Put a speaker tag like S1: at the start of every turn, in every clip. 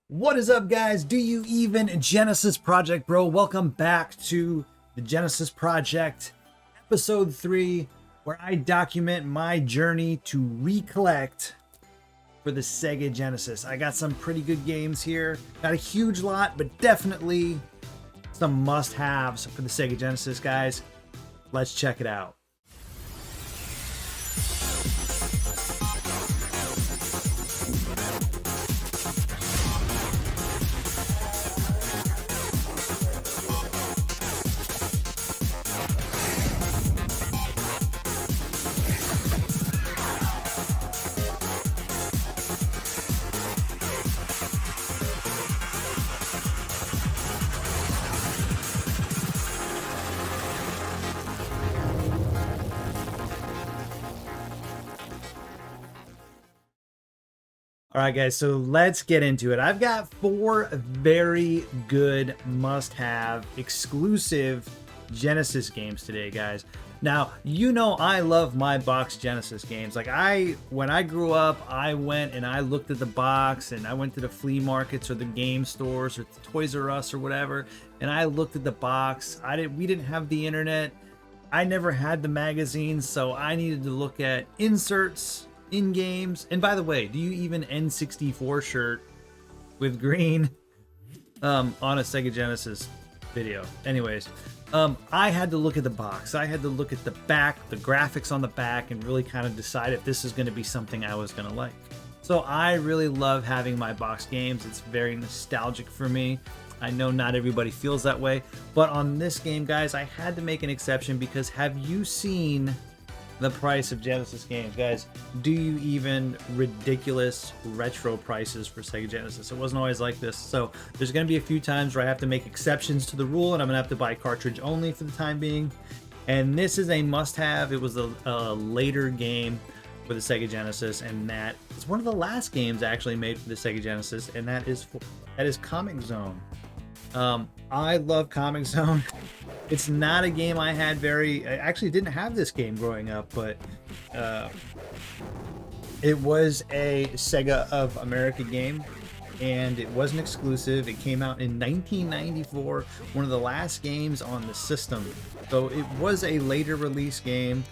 S1: What is up, guys? Do you even Genesis Project, bro? Welcome back to the Genesis Project, episode 3, where I document my journey to recollect for the Sega Genesis. I got some pretty good games here. Not a huge lot, but definitely some must-haves for the Sega Genesis, guys. Let's check it out. All right, guys, so let's get into it. I've got 4 very good must-have exclusive Genesis games today, guys. Now, you know I love my box Genesis games. Like, when I grew up, I went and I looked at the box, and I went to the flea markets or the game stores or Toys R Us or whatever, and I looked at the box. We didn't have the internet. I never had the magazines, so I needed to look at inserts in games. And by the way, do you even N64 shirt with green on a Sega Genesis video? Anyways, I had to look at the box. I had to look at the back, the graphics on the back, and really kind of decide if this is going to be something I was going to like. So I really love having my box games. It's very nostalgic for me. I know not everybody feels that way, but on this game, guys, I had to make an exception because have you seen the price of Genesis games? Guys, do you even ridiculous retro prices for Sega Genesis? It wasn't always like this, so there's going to be a few times where I have to make exceptions to the rule, and I'm going to have to buy cartridge only for the time being. And this is a must-have. It was a later game for the Sega Genesis, and that is one of the last games actually made for the Sega Genesis, and that is Comix Zone. I love Comix Zone. It's not a game I actually didn't have this game growing up, but it was a Sega of America game, and it wasn't exclusive. It came out in 1994, one of the last games on the system. So it was a later release game.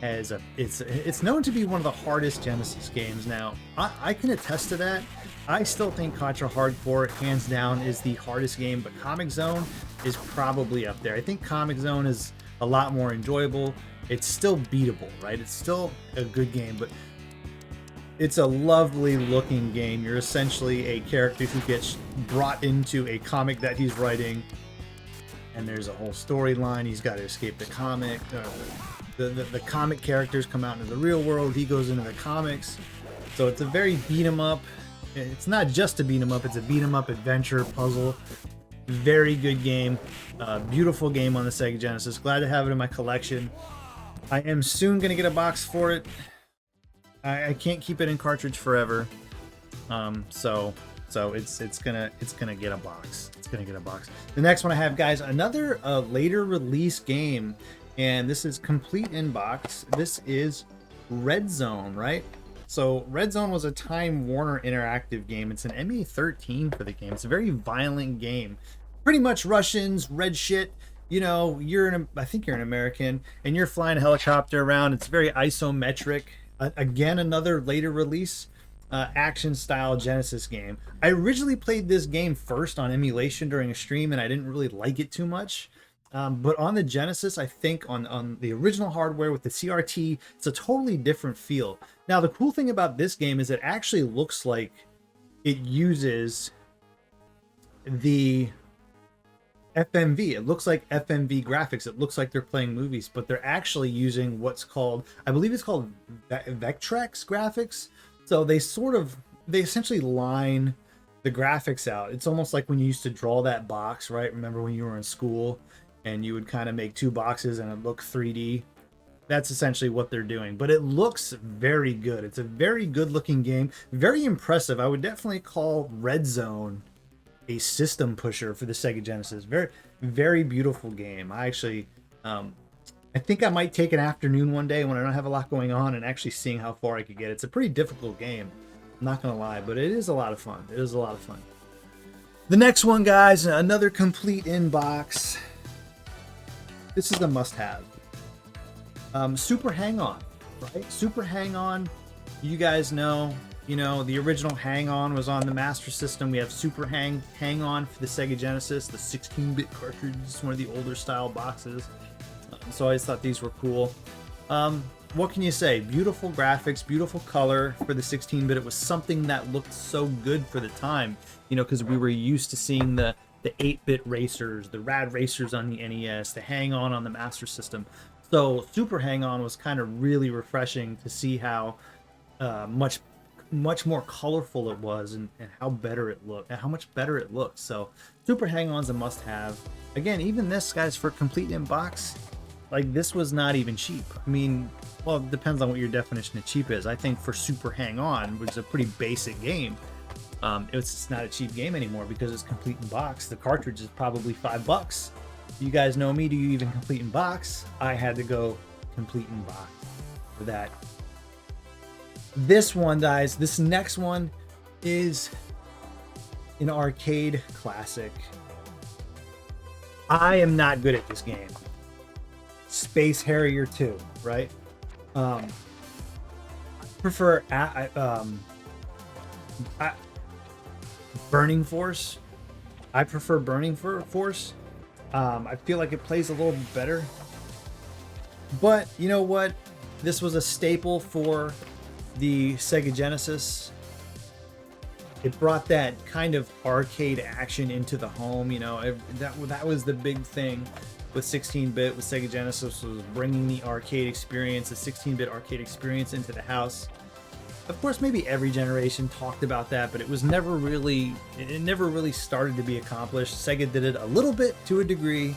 S1: It's known to be one of the hardest Genesis games. Now, I can attest to that. I still think Contra Hardcore, hands down, is the hardest game, but Comix Zone is probably up there. I think Comix Zone is a lot more enjoyable. It's still beatable, right? It's still a good game, but it's a lovely looking game. You're essentially a character who gets brought into a comic that he's writing, and there's a whole storyline. He's got to escape the comic. The comic characters come out into the real world. He goes into the comics. So it's a very beat 'em up. It's not just a beat 'em up. It's a beat 'em up adventure puzzle. Very good game. Beautiful game on the Sega Genesis. Glad to have it in my collection. I am soon going to get a box for it. I can't keep it in cartridge forever. So it's gonna get a box. It's gonna get a box. The next one I have, guys, another later release game. And this is complete in box. This is Red Zone, right? So Red Zone was a Time Warner Interactive game. It's an MA13 for the game. It's a very violent game. Pretty much Russians, red shit. You know, I think you're an American, and you're flying a helicopter around. It's very isometric. Again, another later release action style Genesis game. I originally played this game first on emulation during a stream, and I didn't really like it too much. But on the Genesis, I think on the original hardware with the CRT, it's a totally different feel. Now, the cool thing about this game is it actually looks like it uses the FMV. It looks like FMV graphics. It looks like they're playing movies, but they're actually using what's called, I believe it's called Vectrex graphics. So they essentially line the graphics out. It's almost like when you used to draw that box, right? Remember when you were in school? And you would kind of make 2 boxes and it looked 3D. That's essentially what they're doing. But it looks very good. It's a very good looking game. Very impressive. I would definitely call Red Zone a system pusher for the Sega Genesis. Very, very beautiful game. I actually, I think I might take an afternoon one day when I don't have a lot going on and actually seeing how far I could get. It's a pretty difficult game. I'm not going to lie, but it is a lot of fun. It is a lot of fun. The next one, guys, another complete inbox. This is a must-have. Super Hang-On, right? Super Hang-On, you guys know, the original Hang-On was on the Master System. We have Super Hang-On for the Sega Genesis, the 16-bit cartridge. It's one of the older style boxes. So I just thought these were cool. What can you say? Beautiful graphics, beautiful color for the 16-bit. It was something that looked so good for the time, because we were used to seeing the 8-bit racers, the rad racers on the NES, the Hang-On the Master System. So Super Hang-On was kind of really refreshing to see how much more colorful it was, and how better it looked, and how much better it looked. So Super Hang-On's a must-have. Again, even this, guys, for complete inbox, like, this was not even cheap. I mean, well, it depends on what your definition of cheap is. I think for Super Hang-On, which is a pretty basic game, it's not a cheap game anymore because it's complete in box. The cartridge is probably $5. You guys know me. Do you even complete in box? I had to go complete in box for that. This one, guys, this next one is an arcade classic. I am not good at this game. Space Harrier 2, right? I prefer Burning Force. I prefer Burning Force. I feel like it plays a little better. But you know what? This was a staple for the Sega Genesis. It brought that kind of arcade action into the home. That was the big thing with 16-bit, with Sega Genesis, was bringing the arcade experience, the 16-bit arcade experience into the house. Of course, maybe every generation talked about that, but it never really started to be accomplished. Sega did it a little bit to a degree,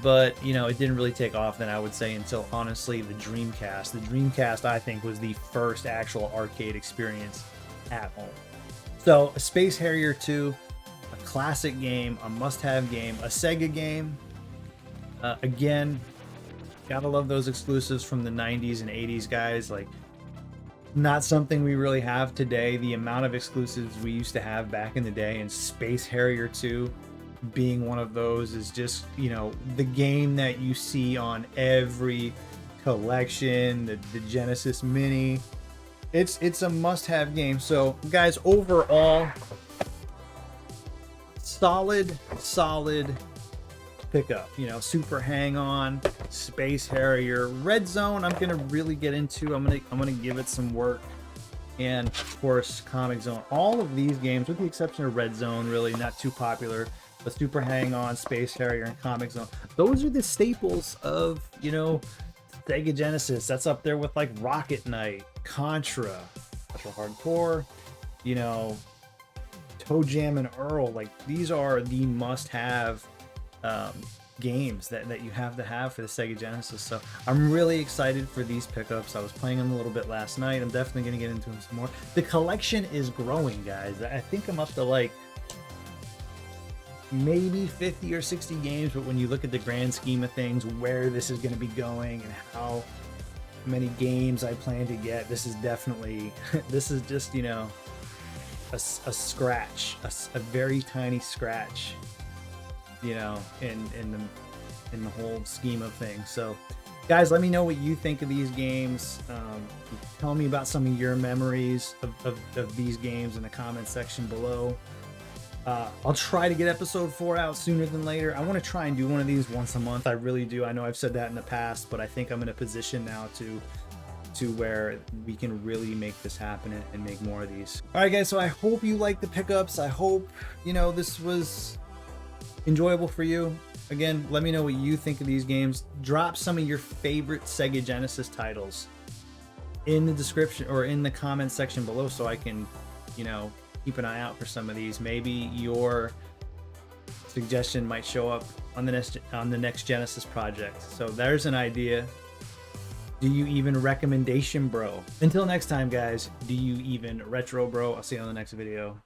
S1: but it didn't really take off then, I would say, until honestly the Dreamcast. The Dreamcast, I think, was the first actual arcade experience at home. So, a Space Harrier 2, a classic game, a must-have game, a Sega game. Again, gotta love those exclusives from the 90s and 80s, guys. Like, not something we really have today. The amount of exclusives we used to have back in the day, and Space Harrier 2 being one of those is just, the game that you see on every collection, the Genesis Mini. It's a must-have game. So, guys, overall, solid pickup. Super Hang-On, Space Harrier, Red Zone. I'm gonna really get into. I'm gonna give it some work, and of course, Comic Zone. All of these games, with the exception of Red Zone, really not too popular. But Super Hang-On, Space Harrier, and Comic Zone. Those are the staples of Sega Genesis. That's up there with like Rocket Knight, Contra, Special Hardcore, Toe Jam and Earl. Like, these are the must-have games that you have to have for the Sega Genesis. So I'm really excited for these pickups. I was playing them a little bit last night. I'm definitely going to get into them some more. The collection is growing, guys. I think I'm up to like maybe 50 or 60 games, but when you look at the grand scheme of things, where this is going to be going and how many games I plan to get, this is definitely this is just a scratch, a very tiny scratch, in the whole scheme of things. So, guys, let me know what you think of these games. Tell me about some of your memories of these games in the comment section below. I'll try to get episode 4 out sooner than later. I want to try and do one of these once a month. I really do. I know I've said that in the past, but I think I'm in a position now to where we can really make this happen and make more of these. All right, guys, so I hope you like the pickups. I hope this was enjoyable for you. Again, let me know what you think of these games. Drop some of your favorite Sega Genesis titles in the description or in the comment section below, so I can keep an eye out for some of these. Maybe your suggestion might show up on the next Genesis project. So there's an idea. Do you even recommendation bro? Until next time, guys, do you even retro bro? I'll see you on the next video.